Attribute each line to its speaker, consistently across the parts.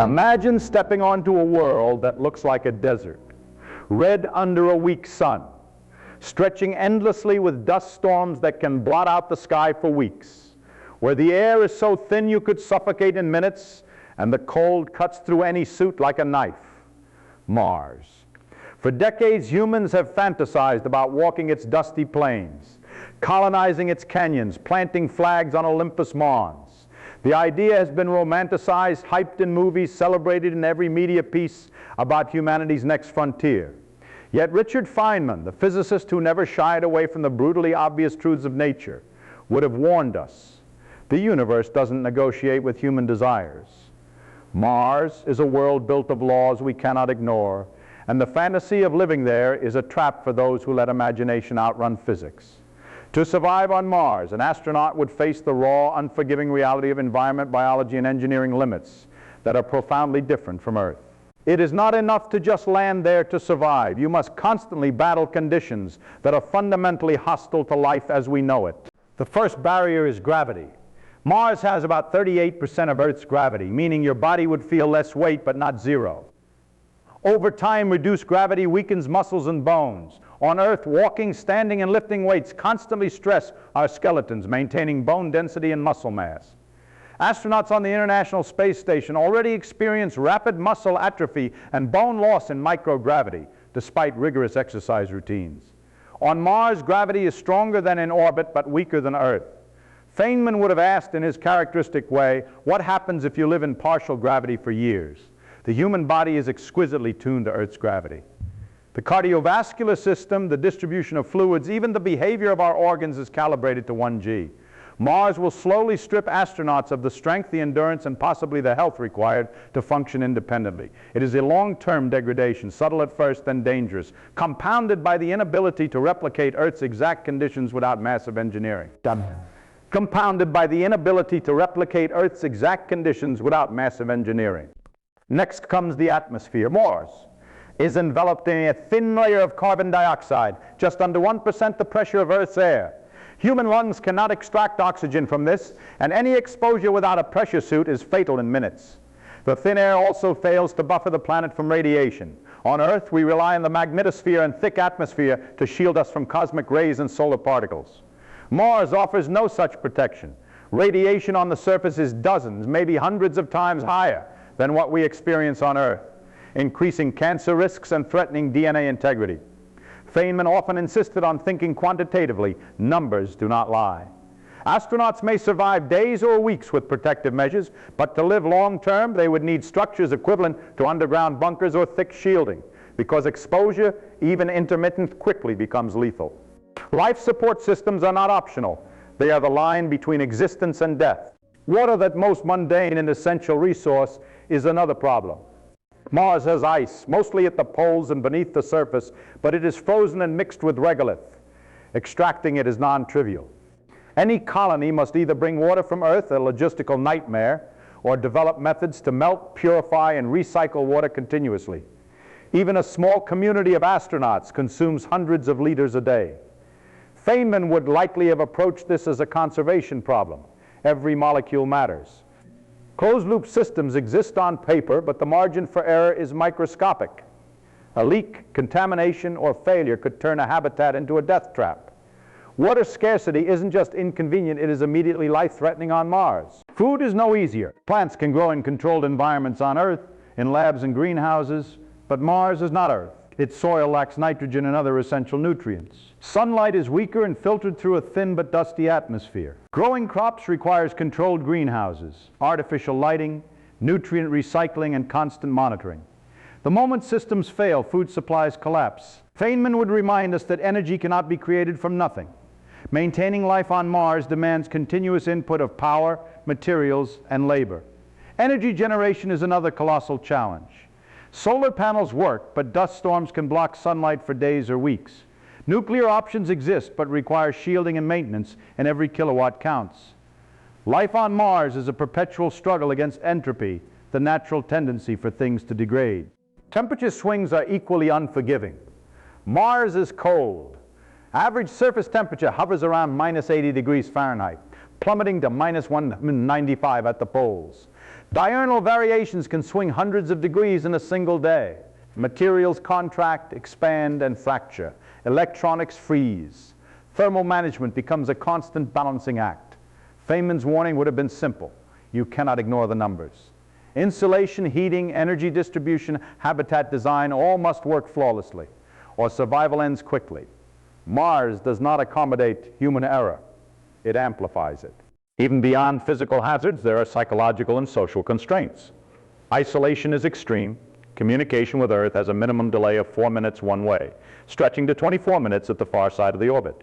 Speaker 1: Imagine stepping onto a world that looks like a desert, red under a weak sun, stretching endlessly with dust storms that can blot out the sky for weeks, where the air is so thin you could suffocate in minutes, and the cold cuts through any suit like a knife. Mars. For decades, humans have fantasized about walking its dusty plains, colonizing its canyons, planting flags on Olympus Mons. The idea has been romanticized, hyped in movies, celebrated in every media piece about humanity's next frontier. Yet Richard Feynman, the physicist who never shied away from the brutally obvious truths of nature, would have warned us. The universe doesn't negotiate with human desires. Mars is a world built of laws we cannot ignore, and the fantasy of living there is a trap for those who let imagination outrun physics. To survive on Mars, an astronaut would face the raw, unforgiving reality of environment, biology, and engineering limits that are profoundly different from Earth. It is not enough to just land there to survive. You must constantly battle conditions that are fundamentally hostile to life as we know it. The first barrier is gravity. Mars has about 38% of Earth's gravity, meaning your body would feel less weight but not zero. Over time, reduced gravity weakens muscles and bones. On Earth, walking, standing, and lifting weights constantly stress our skeletons, maintaining bone density and muscle mass. Astronauts on the International Space Station already experience rapid muscle atrophy and bone loss in microgravity, despite rigorous exercise routines. On Mars, gravity is stronger than in orbit, but weaker than Earth. Feynman would have asked in his characteristic way, what happens if you live in partial gravity for years? The human body is exquisitely tuned to Earth's gravity. The cardiovascular system, the distribution of fluids, even the behavior of our organs is calibrated to 1G. Mars will slowly strip astronauts of the strength, the endurance, and possibly the health required to function independently. It is a long-term degradation, subtle at first, then dangerous, compounded by the inability to replicate Earth's exact conditions without massive engineering. Compounded by the inability to replicate Earth's exact conditions without massive engineering. Next comes the atmosphere. Mars is enveloped in a thin layer of carbon dioxide, just under 1% the pressure of Earth's air. Human lungs cannot extract oxygen from this, and any exposure without a pressure suit is fatal in minutes. The thin air also fails to buffer the planet from radiation. On Earth, we rely on the magnetosphere and thick atmosphere to shield us from cosmic rays and solar particles. Mars offers no such protection. Radiation on the surface is dozens, maybe hundreds of times higher than what we experience on Earth, increasing cancer risks and threatening DNA integrity. Feynman often insisted on thinking quantitatively. Numbers do not lie. Astronauts may survive days or weeks with protective measures, but to live long-term, they would need structures equivalent to underground bunkers or thick shielding, because exposure, even intermittent, quickly becomes lethal. Life support systems are not optional. They are the line between existence and death. Water, that most mundane and essential resource, is another problem. Mars has ice, mostly at the poles and beneath the surface, but it is frozen and mixed with regolith. Extracting it is non-trivial. Any colony must either bring water from Earth, a logistical nightmare, or develop methods to melt, purify, and recycle water continuously. Even a small community of astronauts consumes hundreds of liters a day. Feynman would likely have approached this as a conservation problem. Every molecule matters. Closed-loop systems exist on paper, but the margin for error is microscopic. A leak, contamination, or failure could turn a habitat into a death trap. Water scarcity isn't just inconvenient, it is immediately life-threatening on Mars. Food is no easier. Plants can grow in controlled environments on Earth, in labs and greenhouses, but Mars is not Earth. Its soil lacks nitrogen and other essential nutrients. Sunlight is weaker and filtered through a thin but dusty atmosphere. Growing crops requires controlled greenhouses, artificial lighting, nutrient recycling, and constant monitoring. The moment systems fail, food supplies collapse. Feynman would remind us that energy cannot be created from nothing. Maintaining life on Mars demands continuous input of power, materials, and labor. Energy generation is another colossal challenge. Solar panels work, but dust storms can block sunlight for days or weeks. Nuclear options exist, but require shielding and maintenance, and every kilowatt counts. Life on Mars is a perpetual struggle against entropy, the natural tendency for things to degrade. Temperature swings are equally unforgiving. Mars is cold. Average surface temperature hovers around -80 degrees Fahrenheit. plummeting to minus 195 at the poles. Diurnal variations can swing hundreds of degrees in a single day. Materials contract, expand, and fracture. Electronics freeze. Thermal management becomes a constant balancing act. Feynman's warning would have been simple. You cannot ignore the numbers. Insulation, heating, energy distribution, habitat design, all must work flawlessly, or survival ends quickly. Mars does not accommodate human error. It amplifies it. Even beyond physical hazards, there are psychological and social constraints. Isolation is extreme. Communication with Earth has a minimum delay of 4 minutes one way, stretching to 24 minutes at the far side of the orbit.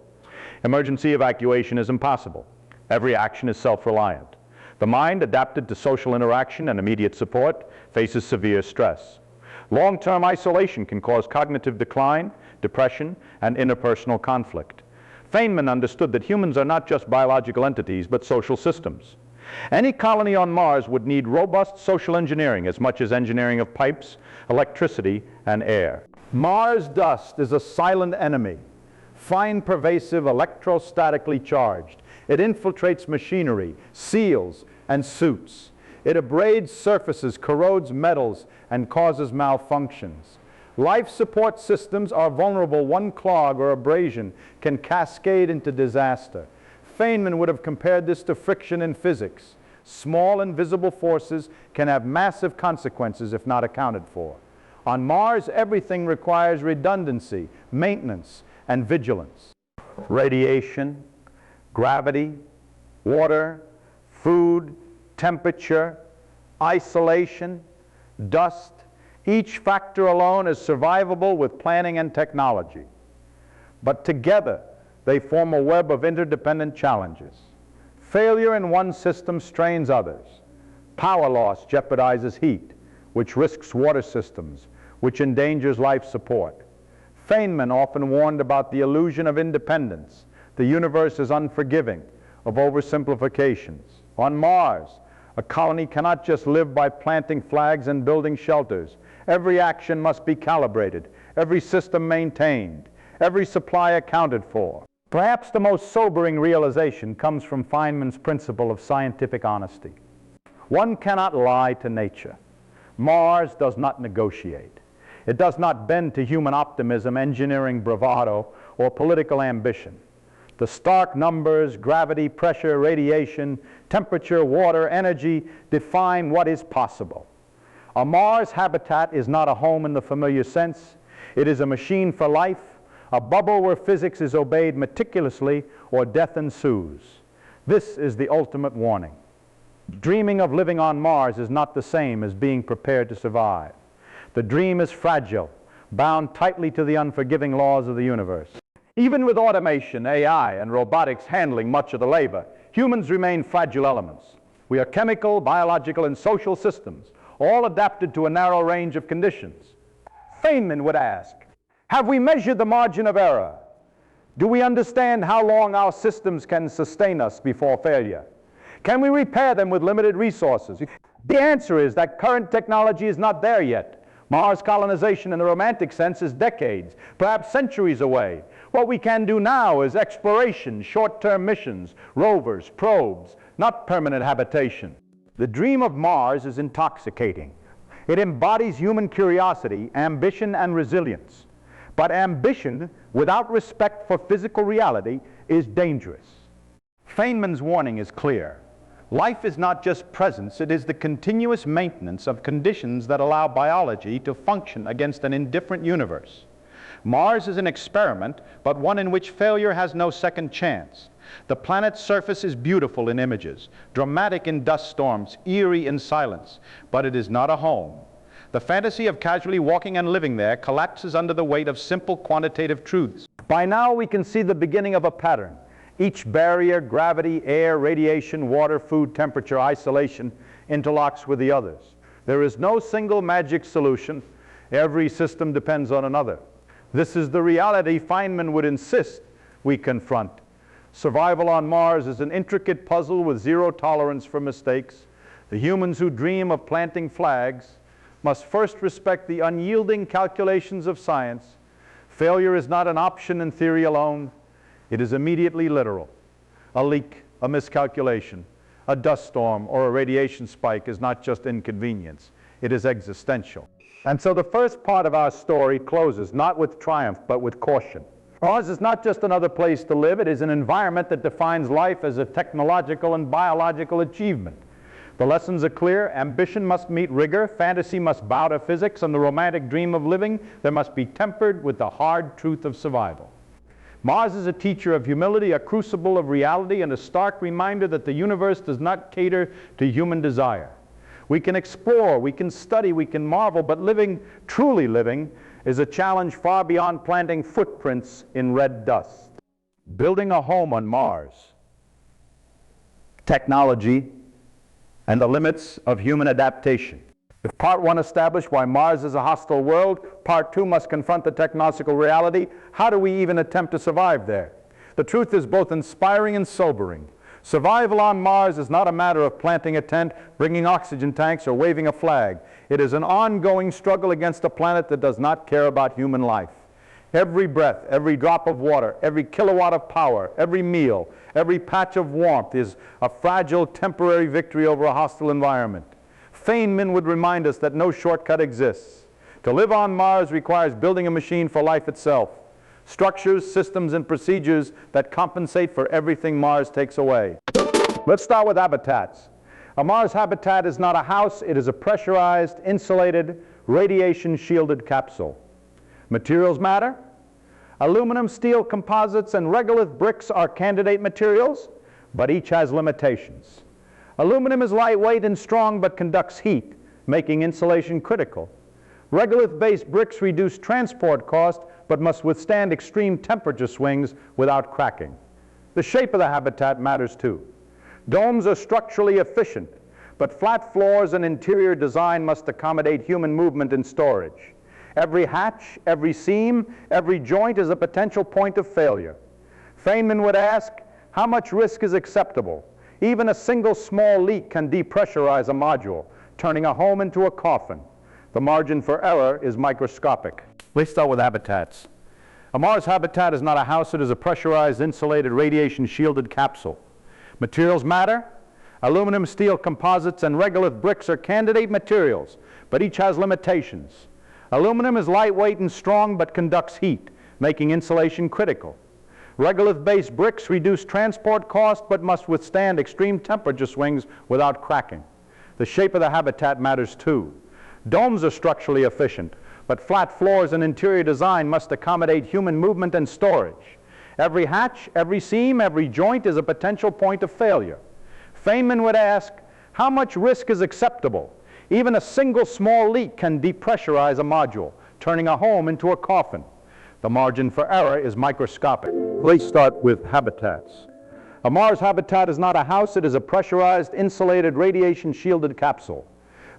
Speaker 1: Emergency evacuation is impossible. Every action is self-reliant. The mind, adapted to social interaction and immediate support, faces severe stress. Long-term isolation can cause cognitive decline, depression, and interpersonal conflict. Feynman understood that humans are not just biological entities, but social systems. Any colony on Mars would need robust social engineering as much as engineering of pipes, electricity, and air. Mars dust is a silent enemy, fine, pervasive, electrostatically charged. It infiltrates machinery, seals, and suits. It abrades surfaces, corrodes metals, and causes malfunctions. Life support systems are vulnerable. One clog or abrasion can cascade into disaster. Feynman would have compared this to friction in physics. Small invisible forces can have massive consequences if not accounted for. On Mars, everything requires redundancy, maintenance, and vigilance. Radiation, gravity, water, food, temperature, isolation, dust. Each factor alone is survivable with planning and technology. But together, they form a web of interdependent challenges. Failure in one system strains others. Power loss jeopardizes heat, which risks water systems, which endangers life support. Feynman often warned about the illusion of independence. The universe is unforgiving of oversimplifications. On Mars, a colony cannot just live by planting flags and building shelters. Every action must be calibrated, every system maintained, every supply accounted for. Perhaps the most sobering realization comes from Feynman's principle of scientific honesty. One cannot lie to nature. Mars does not negotiate. It does not bend to human optimism, engineering bravado, or political ambition. The stark numbers, gravity, pressure, radiation, temperature, water, energy define what is possible. A Mars habitat is not a home in the familiar sense. It is a machine for life, a bubble where physics is obeyed meticulously or death ensues. This is the ultimate warning. Dreaming of living on Mars is not the same as being prepared to survive. The dream is fragile, bound tightly to the unforgiving laws of the universe. Even with automation, AI, and robotics handling much of the labor, humans remain fragile elements. We are chemical, biological, and social systems, all adapted to a narrow range of conditions. Feynman would ask, have we measured the margin of error? Do we understand how long our systems can sustain us before failure? Can we repair them with limited resources? The answer is that current technology is not there yet. Mars colonization in the romantic sense is decades, perhaps centuries away. What we can do now is exploration, short-term missions, rovers, probes, not permanent habitation. The dream of Mars is intoxicating. It embodies human curiosity, ambition, and resilience. But ambition without respect for physical reality is dangerous. Feynman's warning is clear. Life is not just presence, it is the continuous maintenance of conditions that allow biology to function against an indifferent universe. Mars is an experiment, but one in which failure has no second chance. The planet's surface is beautiful in images, dramatic in dust storms, eerie in silence, but it is not a home. The fantasy of casually walking and living there collapses under the weight of simple quantitative truths. By now we can see the beginning of a pattern. Each barrier, gravity, air, radiation, water, food, temperature, isolation, interlocks with the others. There is no single magic solution. Every system depends on another. This is the reality Feynman would insist we confront. Survival on Mars is an intricate puzzle with zero tolerance for mistakes. The humans who dream of planting flags must first respect the unyielding calculations of science. Failure is not an option in theory alone. It is immediately literal. A leak, a miscalculation, a dust storm, or a radiation spike is not just inconvenience, it is existential. And so the first part of our story closes not with triumph, but with caution. Mars is not just another place to live, it is an environment that defines life as a technological and biological achievement. The lessons are clear. Ambition must meet rigor, fantasy must bow to physics, and the romantic dream of living there must be tempered with the hard truth of survival. Mars is a teacher of humility, a crucible of reality, and a stark reminder that the universe does not cater to human desire. We can explore, we can study, we can marvel, but living, truly living, is a challenge far beyond planting footprints in red dust. Building a home on Mars, technology, and the limits of human adaptation. If Part 1 established why Mars is a hostile world, Part 2 must confront the technological reality. How do we even attempt to survive there? The truth is both inspiring and sobering. Survival on Mars is not a matter of planting a tent, bringing oxygen tanks, or waving a flag. It is an ongoing struggle against a planet that does not care about human life. Every breath, every drop of water, every kilowatt of power, every meal, every patch of warmth is a fragile, temporary victory over a hostile environment. Feynman would remind us that no shortcut exists. To live on Mars requires building a machine for life itself. Structures, systems, and procedures that compensate for everything Mars takes away. Let's start with habitats. A Mars habitat is not a house, it is a pressurized, insulated, radiation-shielded capsule. Materials matter. Aluminum, steel, composites, and regolith bricks are candidate materials, but each has limitations. Aluminum is lightweight and strong but conducts heat, making insulation critical. Regolith-based bricks reduce transport cost but must withstand extreme temperature swings without cracking. The shape of the habitat matters too. Domes are structurally efficient, but flat floors and interior design must accommodate human movement and storage. Every hatch, every seam, every joint is a potential point of failure. Feynman would ask, how much risk is acceptable? Even a single small leak can depressurize a module, turning a home into a coffin. The margin for error is microscopic. Let's start with habitats. A Mars habitat is not a house, it is a pressurized, insulated, radiation-shielded capsule. Materials matter. Aluminum, steel, composites, and regolith bricks are candidate materials, but each has limitations. Aluminum is lightweight and strong but conducts heat, making insulation critical. Regolith-based bricks reduce transport cost but must withstand extreme temperature swings without cracking. The shape of the habitat matters too. Domes are structurally efficient, but flat floors and interior design must accommodate human movement and storage. Every hatch, every seam, every joint is a potential point of failure. Feynman would ask, how much risk is acceptable? Even a single small leak can depressurize a module, turning a home into a coffin. The margin for error is microscopic. Let's start with habitats. A Mars habitat is not a house, it is a pressurized, insulated, radiation-shielded capsule.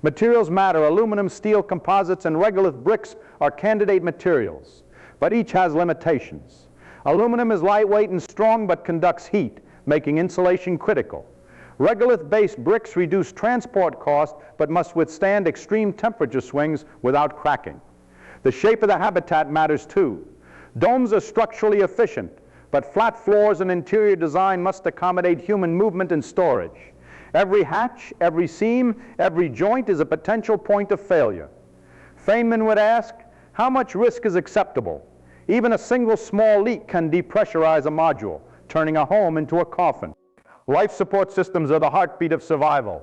Speaker 1: Materials matter. Aluminum, steel, composites, and regolith bricks are candidate materials, but each has limitations. Aluminum is lightweight and strong but conducts heat, making insulation critical. Regolith-based bricks reduce transport cost but must withstand extreme temperature swings without cracking. The shape of the habitat matters too. Domes are structurally efficient, but flat floors and interior design must accommodate human movement and storage. Every hatch, every seam, every joint is a potential point of failure. Feynman would ask, how much risk is acceptable? Even a single small leak can depressurize a module, turning a home into a coffin. Life support systems are the heartbeat of survival.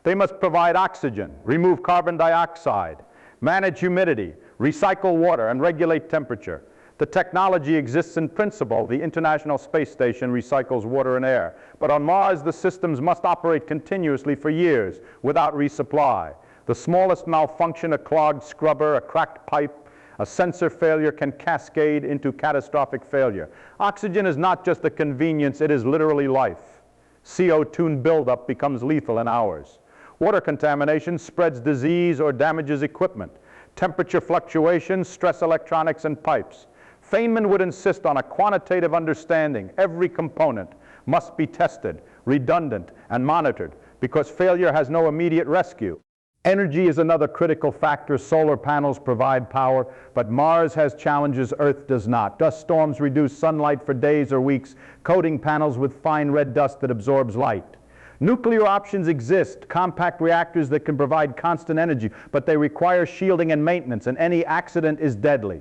Speaker 1: They must provide oxygen, remove carbon dioxide, manage humidity, recycle water, and regulate temperature. The technology exists in principle. The International Space Station recycles water and air. But on Mars, the systems must operate continuously for years without resupply. The smallest malfunction, a clogged scrubber, a cracked pipe, a sensor failure can cascade into catastrophic failure. Oxygen is not just a convenience, it is literally life. CO2 buildup becomes lethal in hours. Water contamination spreads disease or damages equipment. Temperature fluctuations stress electronics and pipes. Feynman would insist on a quantitative understanding. Every component must be tested, redundant, and monitored because failure has no immediate rescue. Energy is another critical factor. Solar panels provide power, but Mars has challenges Earth does not. Dust storms reduce sunlight for days or weeks, coating panels with fine red dust that absorbs light. Nuclear options exist, compact reactors that can provide constant energy, but they require shielding and maintenance, and any accident is deadly.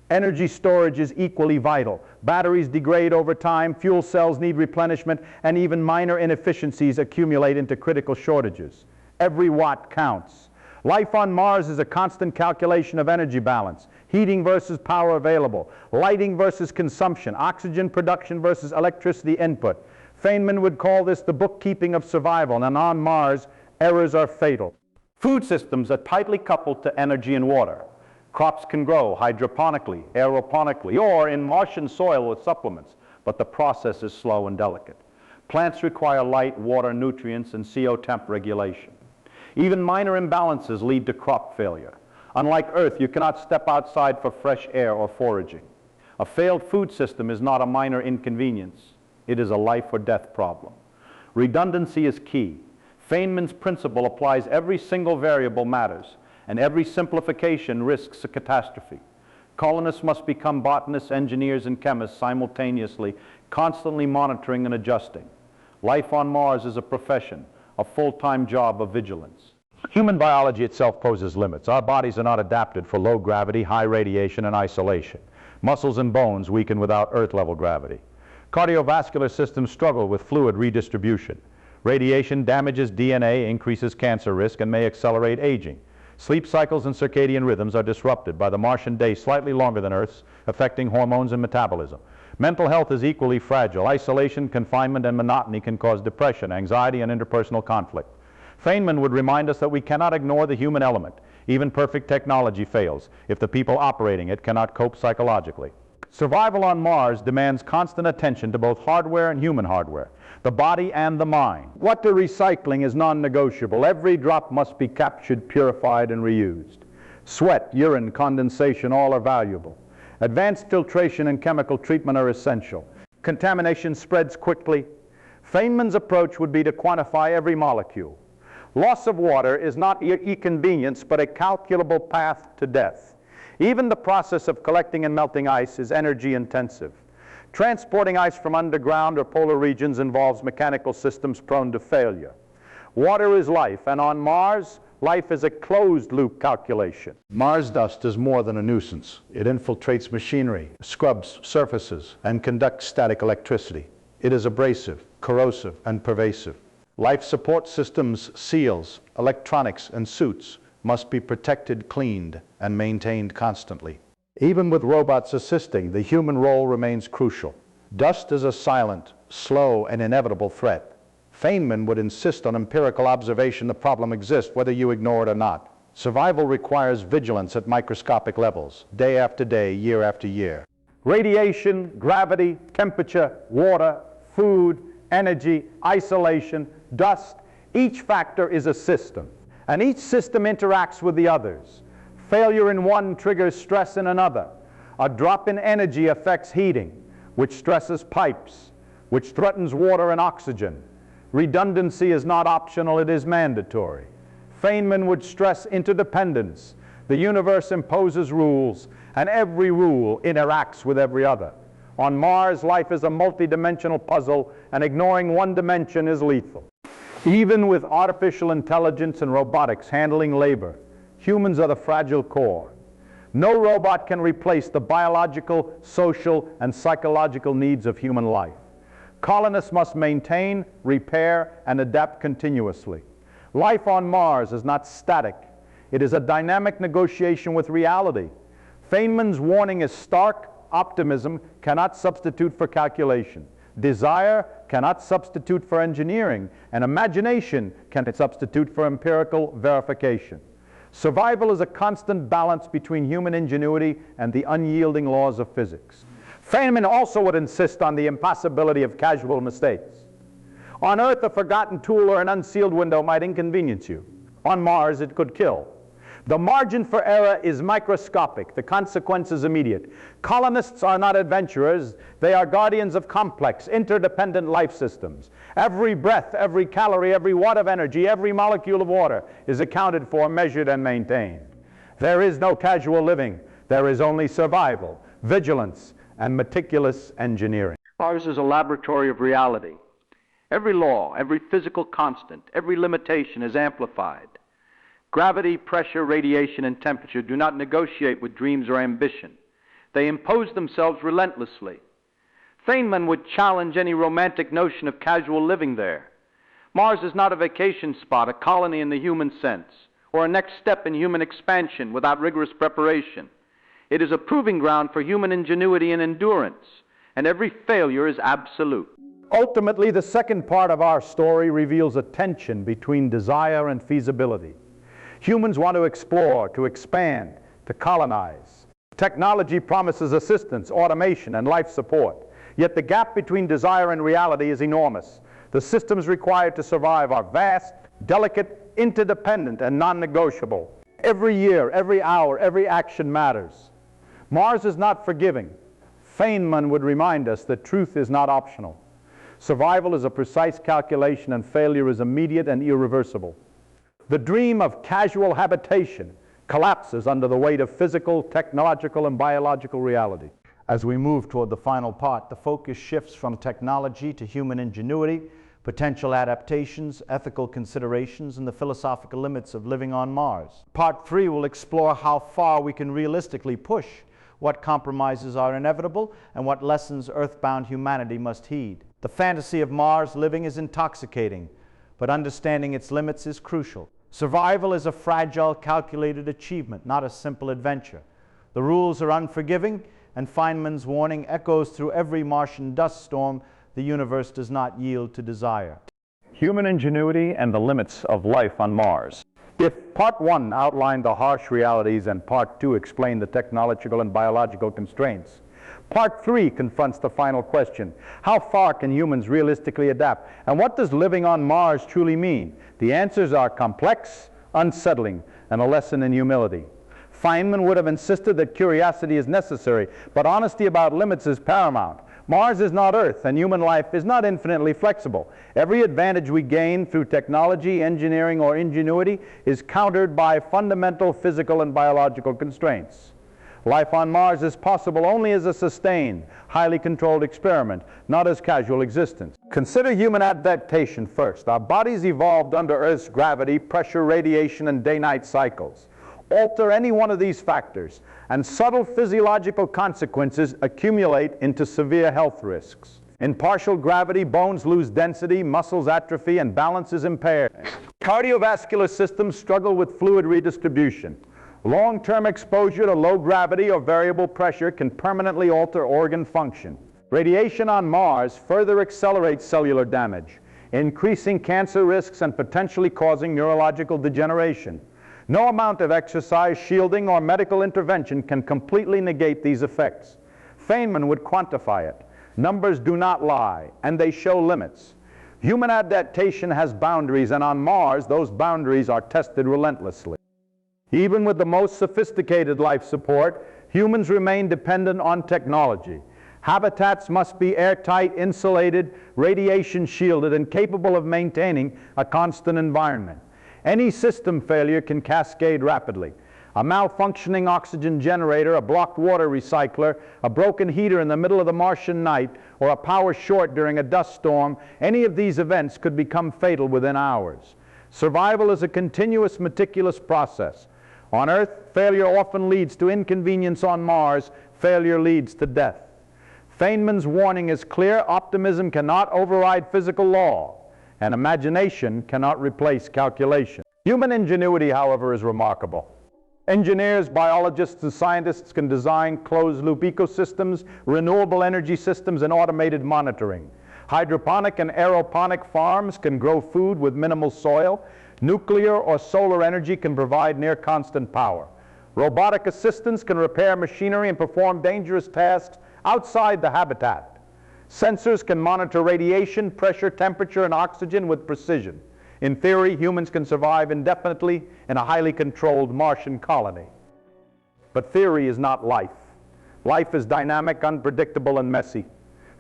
Speaker 1: Energy storage is equally vital. Batteries degrade over time, fuel cells need replenishment, and even minor inefficiencies accumulate into critical shortages. Every watt counts. Life on Mars is a constant calculation of energy balance, heating versus power available, lighting versus consumption, oxygen production versus electricity input. Feynman would call this the bookkeeping of survival, and on Mars, errors are fatal. Food systems are tightly coupled to energy and water. Crops can grow hydroponically, aeroponically, or in Martian soil with supplements, but the process is slow and delicate. Plants require light, water, nutrients, and CO temp regulation. Even minor imbalances lead to crop failure. Unlike Earth, you cannot step outside for fresh air or foraging. A failed food system is not a minor inconvenience. It is a life or death problem. Redundancy is key. Feynman's principle applies every single variable matters, and every simplification risks a catastrophe. Colonists must become botanists, engineers, and chemists simultaneously, constantly monitoring and adjusting. Life on Mars is a profession, a full-time job of vigilance. Human biology itself poses limits. Our bodies are not adapted for low gravity, high radiation, and isolation. Muscles and bones weaken without Earth-level gravity. Cardiovascular systems struggle with fluid redistribution. Radiation damages DNA, increases cancer risk, and may accelerate aging. Sleep cycles and circadian rhythms are disrupted by the Martian day slightly longer than Earth's, affecting hormones and metabolism. Mental health is equally fragile. Isolation, confinement, and monotony can cause depression, anxiety, and interpersonal conflict. Feynman would remind us that we cannot ignore the human element. Even perfect technology fails if the people operating it cannot cope psychologically. Survival on Mars demands constant attention to both hardware and human hardware, the body and the mind. Water recycling is non-negotiable. Every drop must be captured, purified, and reused. Sweat, urine, condensation, all are valuable. Advanced filtration and chemical treatment are essential. Contamination spreads quickly. Feynman's approach would be to quantify every molecule. Loss of water is not inconvenience, but a calculable path to death. Even the process of collecting and melting ice is energy intensive. Transporting ice from underground or polar regions involves mechanical systems prone to failure. Water is life, and on Mars, life is a closed-loop calculation. Mars dust is more than a nuisance. It infiltrates machinery, scrubs surfaces, and conducts static electricity. It is abrasive, corrosive, and pervasive. Life support systems, seals, electronics, and suits must be protected, cleaned, and maintained constantly. Even with robots assisting, the human role remains crucial. Dust is a silent, slow, and inevitable threat. Feynman would insist on empirical observation the problem exists whether you ignore it or not. Survival requires vigilance at microscopic levels, day after day, year after year. Radiation, gravity, temperature, water, food, energy, isolation, dust, each factor is a system, and each system interacts with the others. Failure in one triggers stress in another. A drop in energy affects heating, which stresses pipes, which threatens water and oxygen. Redundancy is not optional, it is mandatory. Feynman would stress interdependence. The universe imposes rules, and every rule interacts with every other. On Mars, life is a multidimensional puzzle, and ignoring one dimension is lethal. Even with artificial intelligence and robotics handling labor, humans are the fragile core. No robot can replace the biological, social, and psychological needs of human life. Colonists must maintain, repair, and adapt continuously. Life on Mars is not static. It is a dynamic negotiation with reality. Feynman's warning is stark. Optimism cannot substitute for calculation. Desire cannot substitute for engineering, and imagination can substitute for empirical verification. Survival is a constant balance between human ingenuity and the unyielding laws of physics. Feynman also would insist on the impossibility of casual mistakes. On Earth, a forgotten tool or an unsealed window might inconvenience you. On Mars, it could kill. The margin for error is microscopic. The consequence is immediate. Colonists are not adventurers. They are guardians of complex, interdependent life systems. Every breath, every calorie, every watt of energy, every molecule of water is accounted for, measured, and maintained. There is no casual living. There is only survival, vigilance, and meticulous engineering. Ours is a laboratory of reality. Every law, every physical constant, every limitation is amplified. Gravity, pressure, radiation, and temperature do not negotiate with dreams or ambition. They impose themselves relentlessly. Feynman would challenge any romantic notion of casual living there. Mars is not a vacation spot, a colony in the human sense, or a next step in human expansion without rigorous preparation. It is a proving ground for human ingenuity and endurance, and every failure is absolute. Ultimately, the second part of our story reveals a tension between desire and feasibility. Humans want to explore, to expand, to colonize. Technology promises assistance, automation, and life support. Yet the gap between desire and reality is enormous. The systems required to survive are vast, delicate, interdependent, and non-negotiable. Every year, every hour, every action matters. Mars is not forgiving. Feynman would remind us that truth is not optional. Survival is a precise calculation, and failure is immediate and irreversible. The dream of casual habitation collapses under the weight of physical, technological, and biological reality. As we move toward the final part, the focus shifts from technology to human ingenuity, potential adaptations, ethical considerations, and the philosophical limits of living on Mars. Part 3 will explore how far we can realistically push, what compromises are inevitable, and what lessons earthbound humanity must heed. The fantasy of Mars living is intoxicating, but understanding its limits is crucial. Survival is a fragile, calculated achievement, not a simple adventure. The rules are unforgiving, and Feynman's warning echoes through every Martian dust storm. The universe does not yield to desire. Human ingenuity and the limits of life on Mars. If Part 1 outlined the harsh realities and Part 2 explained the technological and biological constraints, Part 3 confronts the final question: how far can humans realistically adapt? And what does living on Mars truly mean? The answers are complex, unsettling, and a lesson in humility. Feynman would have insisted that curiosity is necessary, but honesty about limits is paramount. Mars is not Earth, and human life is not infinitely flexible. Every advantage we gain through technology, engineering, or ingenuity is countered by fundamental physical and biological constraints. Life on Mars is possible only as a sustained, highly controlled experiment, not as casual existence. Consider human adaptation first. Our bodies evolved under Earth's gravity, pressure, radiation, and day-night cycles. Alter any one of these factors, and subtle physiological consequences accumulate into severe health risks. In partial gravity, bones lose density, muscles atrophy, and balance is impaired. Cardiovascular systems struggle with fluid redistribution. Long-term exposure to low gravity or variable pressure can permanently alter organ function. Radiation on Mars further accelerates cellular damage, increasing cancer risks and potentially causing neurological degeneration. No amount of exercise, shielding, or medical intervention can completely negate these effects. Feynman would quantify it. Numbers do not lie, and they show limits. Human adaptation has boundaries, and on Mars, those boundaries are tested relentlessly. Even with the most sophisticated life support, humans remain dependent on technology. Habitats must be airtight, insulated, radiation shielded, and capable of maintaining a constant environment. Any system failure can cascade rapidly. A malfunctioning oxygen generator, a blocked water recycler, a broken heater in the middle of the Martian night, or a power short during a dust storm, any of these events could become fatal within hours. Survival is a continuous, meticulous process. On Earth, failure often leads to inconvenience. On Mars, failure leads to death. Feynman's warning is clear: optimism cannot override physical law, and imagination cannot replace calculation. Human ingenuity, however, is remarkable. Engineers, biologists, and scientists can design closed-loop ecosystems, renewable energy systems, and automated monitoring. Hydroponic and aeroponic farms can grow food with minimal soil. Nuclear or solar energy can provide near-constant power. Robotic assistants can repair machinery and perform dangerous tasks outside the habitat. Sensors can monitor radiation, pressure, temperature, and oxygen with precision. In theory, humans can survive indefinitely in a highly controlled Martian colony. But theory is not life. Life is dynamic, unpredictable, and messy.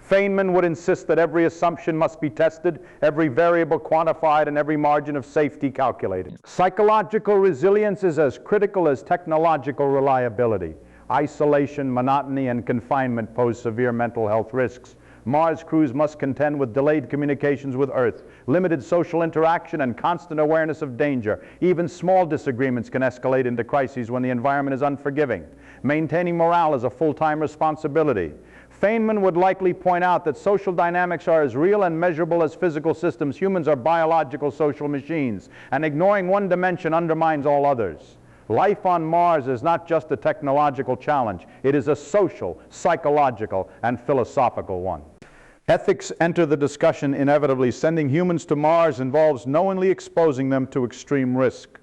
Speaker 1: Feynman would insist that every assumption must be tested, every variable quantified, and every margin of safety calculated. Psychological resilience is as critical as technological reliability. Isolation, monotony, and confinement pose severe mental health risks. Mars crews must contend with delayed communications with Earth, limited social interaction, and constant awareness of danger. Even small disagreements can escalate into crises when the environment is unforgiving. Maintaining morale is a full-time responsibility. Feynman would likely point out that social dynamics are as real and measurable as physical systems. Humans are biological social machines, and ignoring one dimension undermines all others. Life on Mars is not just a technological challenge. It is a social, psychological, and philosophical one. Ethics enter the discussion inevitably. Sending humans to Mars involves knowingly exposing them to extreme risk.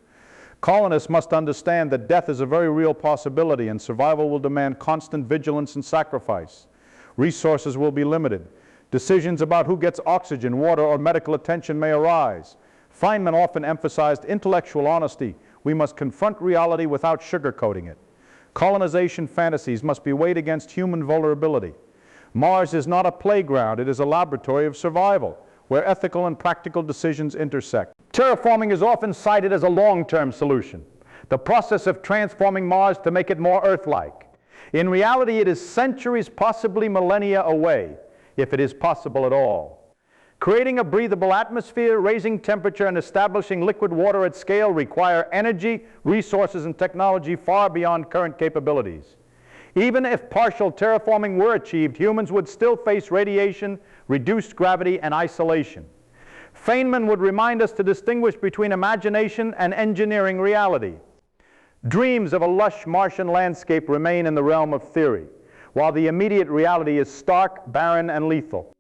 Speaker 1: Colonists must understand that death is a very real possibility, and survival will demand constant vigilance and sacrifice. Resources will be limited. Decisions about who gets oxygen, water, or medical attention may arise. Feynman often emphasized intellectual honesty. We must confront reality without sugarcoating it. Colonization fantasies must be weighed against human vulnerability. Mars is not a playground, it is a laboratory of survival, where ethical and practical decisions intersect. Terraforming is often cited as a long-term solution, the process of transforming Mars to make it more Earth-like. In reality, it is centuries, possibly millennia away, if it is possible at all. Creating a breathable atmosphere, raising temperature, and establishing liquid water at scale require energy, resources, and technology far beyond current capabilities. Even if partial terraforming were achieved, humans would still face radiation, reduced gravity, and isolation. Feynman would remind us to distinguish between imagination and engineering reality. Dreams of a lush Martian landscape remain in the realm of theory, while the immediate reality is stark, barren, and lethal.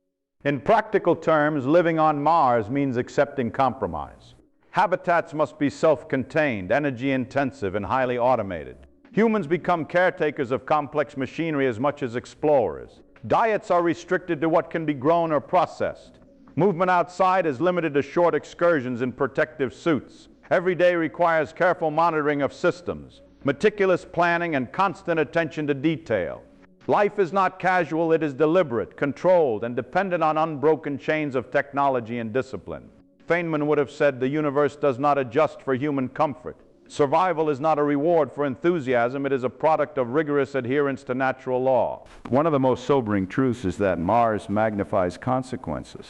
Speaker 1: In practical terms, living on Mars means accepting compromise. Habitats must be self-contained, energy-intensive, and highly automated. Humans become caretakers of complex machinery as much as explorers. Diets are restricted to what can be grown or processed. Movement outside is limited to short excursions in protective suits. Every day requires careful monitoring of systems, meticulous planning, and constant attention to detail. Life is not casual, it is deliberate, controlled, and dependent on unbroken chains of technology and discipline. Feynman would have said the universe does not adjust for human comfort. Survival is not a reward for enthusiasm, it is a product of rigorous adherence to natural law. One of the most sobering truths is that Mars magnifies consequences.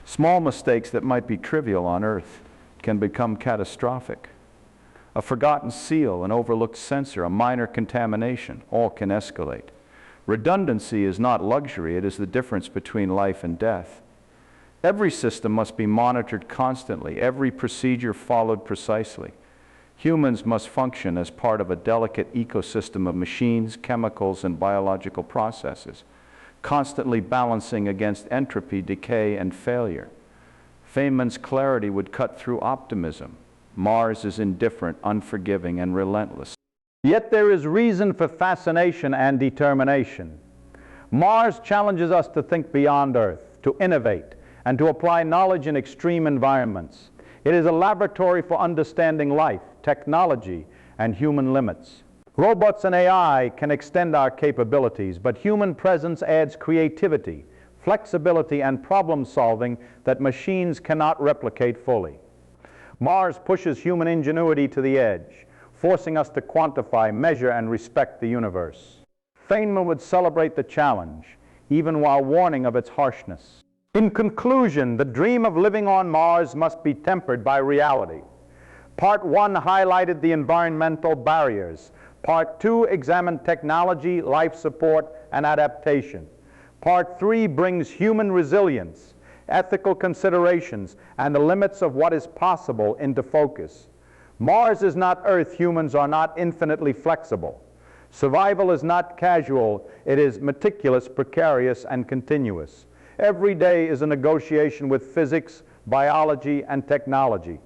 Speaker 1: Small mistakes that might be trivial on Earth can become catastrophic. A forgotten seal, an overlooked sensor, a minor contamination, all can escalate. Redundancy is not luxury, it is the difference between life and death. Every system must be monitored constantly, every procedure followed precisely. Humans must function as part of a delicate ecosystem of machines, chemicals, and biological processes, constantly balancing against entropy, decay, and failure. Feynman's clarity would cut through optimism. Mars is indifferent, unforgiving, and relentless. Yet there is reason for fascination and determination. Mars challenges us to think beyond Earth, to innovate, and to apply knowledge in extreme environments. It is a laboratory for understanding life, technology, and human limits. Robots and AI can extend our capabilities, but human presence adds creativity, flexibility, and problem solving that machines cannot replicate fully. Mars pushes human ingenuity to the edge, forcing us to quantify, measure, and respect the universe. Feynman would celebrate the challenge, even while warning of its harshness. In conclusion, the dream of living on Mars must be tempered by reality. Part 1 highlighted the environmental barriers. Part 2 examined technology, life support, and adaptation. Part 3 brings human resilience, ethical considerations, and the limits of what is possible into focus. Mars is not Earth. Humans are not infinitely flexible. Survival is not casual. It is meticulous, precarious, and continuous. Every day is a negotiation with physics, biology, and technology.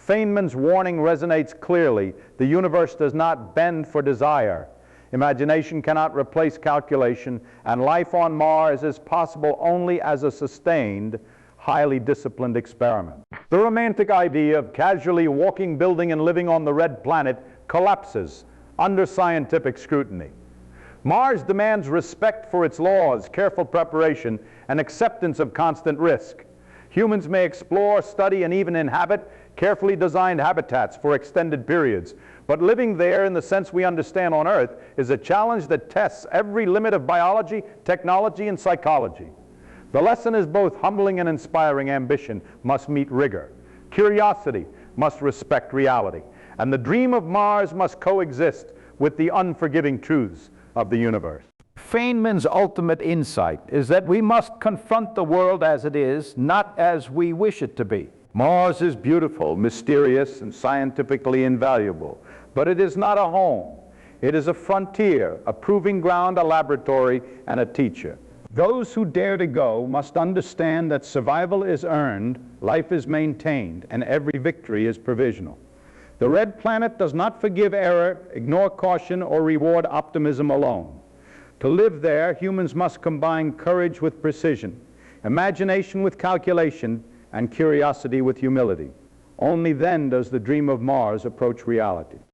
Speaker 1: Feynman's warning resonates clearly. The universe does not bend for desire. Imagination cannot replace calculation, and life on Mars is possible only as a sustained, highly disciplined experiment. The romantic idea of casually walking, building, and living on the red planet collapses under scientific scrutiny. Mars demands respect for its laws, careful preparation, and acceptance of constant risk. Humans may explore, study, and even inhabit carefully designed habitats for extended periods, but living there in the sense we understand on Earth is a challenge that tests every limit of biology, technology, and psychology. The lesson is both humbling and inspiring. Ambition must meet rigor. Curiosity must respect reality. And the dream of Mars must coexist with the unforgiving truths of the universe. Feynman's ultimate insight is that we must confront the world as it is, not as we wish it to be. Mars is beautiful, mysterious, and scientifically invaluable, but it is not a home. It is a frontier, a proving ground, a laboratory, and a teacher. Those who dare to go must understand that survival is earned, life is maintained, and every victory is provisional. The red planet does not forgive error, ignore caution, or reward optimism alone. To live there, humans must combine courage with precision, imagination with calculation, and curiosity with humility. Only then does the dream of Mars approach reality.